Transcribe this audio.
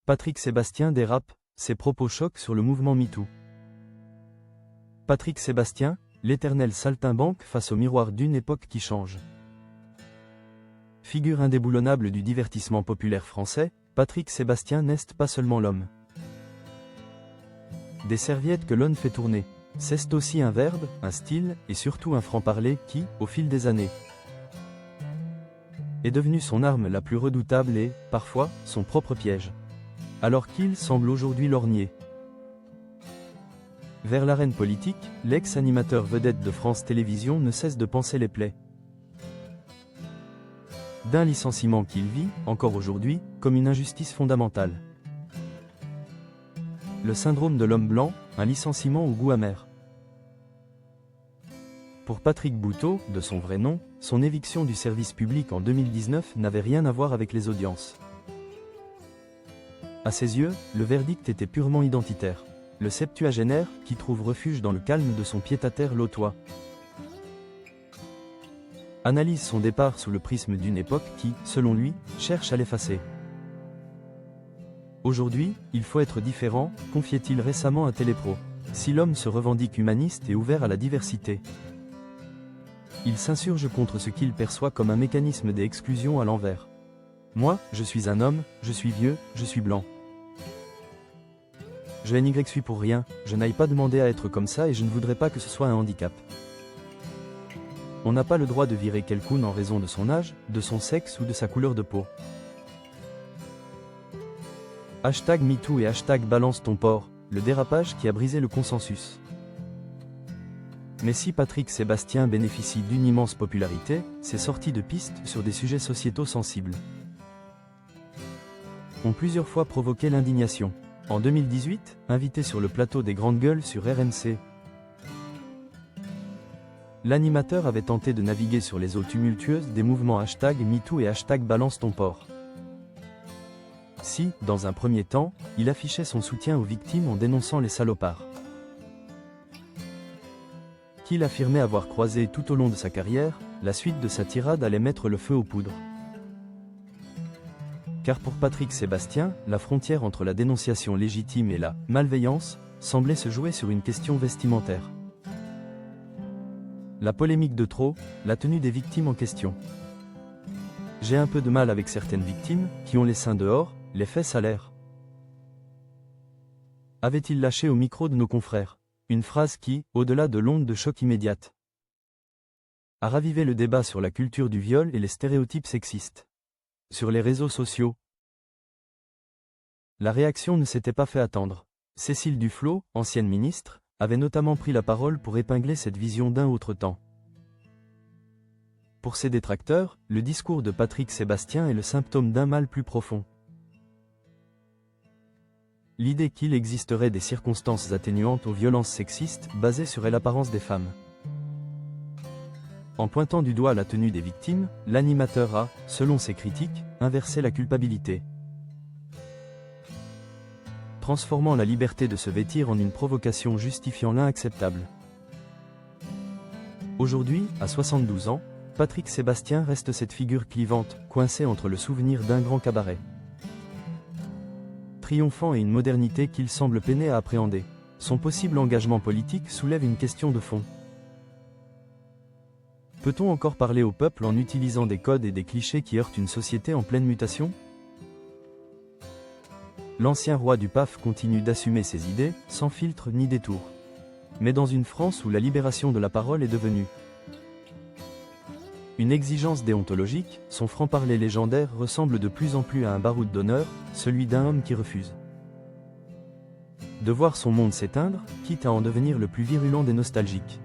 Patrick Sébastien dérape, ses propos choquent sur le mouvement MeToo. Patrick Sébastien, l'éternel saltimbanque face au miroir d'une époque qui change. Figure indéboulonnable du divertissement populaire français, Patrick Sébastien n'est pas seulement l'homme des serviettes que l'on fait tourner. C'est aussi un verbe, un style, et surtout un franc-parler qui, au fil des années, est devenu son arme la plus redoutable et, parfois, son propre piège. Alors qu'il semble aujourd'hui lorgner vers l'arène politique, l'ex-animateur vedette de France Télévisions ne cesse de panser les plaies d'un licenciement qu'il vit, encore aujourd'hui, comme une injustice fondamentale. Le syndrome de l'homme blanc, un licenciement au goût amer. Pour Patrick Bouteau, de son vrai nom, son éviction du service public en 2019 n'avait rien à voir avec les audiences. À ses yeux, le verdict était purement identitaire. Le septuagénaire, qui trouve refuge dans le calme de son pied-à-terre lotois, analyse son départ sous le prisme d'une époque qui, selon lui, cherche à l'effacer. Aujourd'hui, il faut être différent, confiait-il récemment à Télépro. Si l'homme se revendique humaniste et ouvert à la diversité, il s'insurge contre ce qu'il perçoit comme un mécanisme d'exclusion à l'envers. Moi, je suis un homme, je suis vieux, je suis blanc. Je n'y suis pour rien, je n'aille pas demander à être comme ça et je ne voudrais pas que ce soit un handicap. On n'a pas le droit de virer quelqu'un en raison de son âge, de son sexe ou de sa couleur de peau. Hashtag MeToo et hashtag balance ton porc, le dérapage qui a brisé le consensus. Mais si Patrick Sébastien bénéficie d'une immense popularité, ses sorties de piste sur des sujets sociétaux sensibles ont plusieurs fois provoqué l'indignation. En 2018, invité sur le plateau des Grandes Gueules sur RMC, l'animateur avait tenté de naviguer sur les eaux tumultueuses des mouvements hashtag MeToo et hashtag balance ton porc. Si, dans un premier temps, il affichait son soutien aux victimes en dénonçant les salopards qu'il affirmait avoir croisé tout au long de sa carrière, la suite de sa tirade allait mettre le feu aux poudres. Car pour Patrick Sébastien, la frontière entre la dénonciation légitime et la malveillance semblait se jouer sur une question vestimentaire. La polémique de trop, la tenue des victimes en question. J'ai un peu de mal avec certaines victimes, qui ont les seins dehors, les fesses à l'air. Avait-il lâché au micro de nos confrères une phrase qui, au-delà de l'onde de choc immédiate, a ravivé le débat sur la culture du viol et les stéréotypes sexistes. Sur les réseaux sociaux, la réaction ne s'était pas fait attendre. Cécile Duflot, ancienne ministre, avait notamment pris la parole pour épingler cette vision d'un autre temps. Pour ses détracteurs, le discours de Patrick Sébastien est le symptôme d'un mal plus profond. L'idée qu'il existerait des circonstances atténuantes aux violences sexistes basées sur l'apparence des femmes. En pointant du doigt la tenue des victimes, l'animateur a, selon ses critiques, inversé la culpabilité, transformant la liberté de se vêtir en une provocation justifiant l'inacceptable. Aujourd'hui, à 72 ans, Patrick Sébastien reste cette figure clivante, coincée entre le souvenir d'un grand cabaret triomphant et une modernité qu'il semble peiner à appréhender. Son possible engagement politique soulève une question de fond. Peut-on encore parler au peuple en utilisant des codes et des clichés qui heurtent une société en pleine mutation? L'ancien roi du PAF continue d'assumer ses idées, sans filtre ni détour. Mais dans une France où la libération de la parole est devenue une exigence déontologique, son franc-parler légendaire ressemble de plus en plus à un baroud d'honneur, celui d'un homme qui refuse de voir son monde s'éteindre, quitte à en devenir le plus virulent des nostalgiques.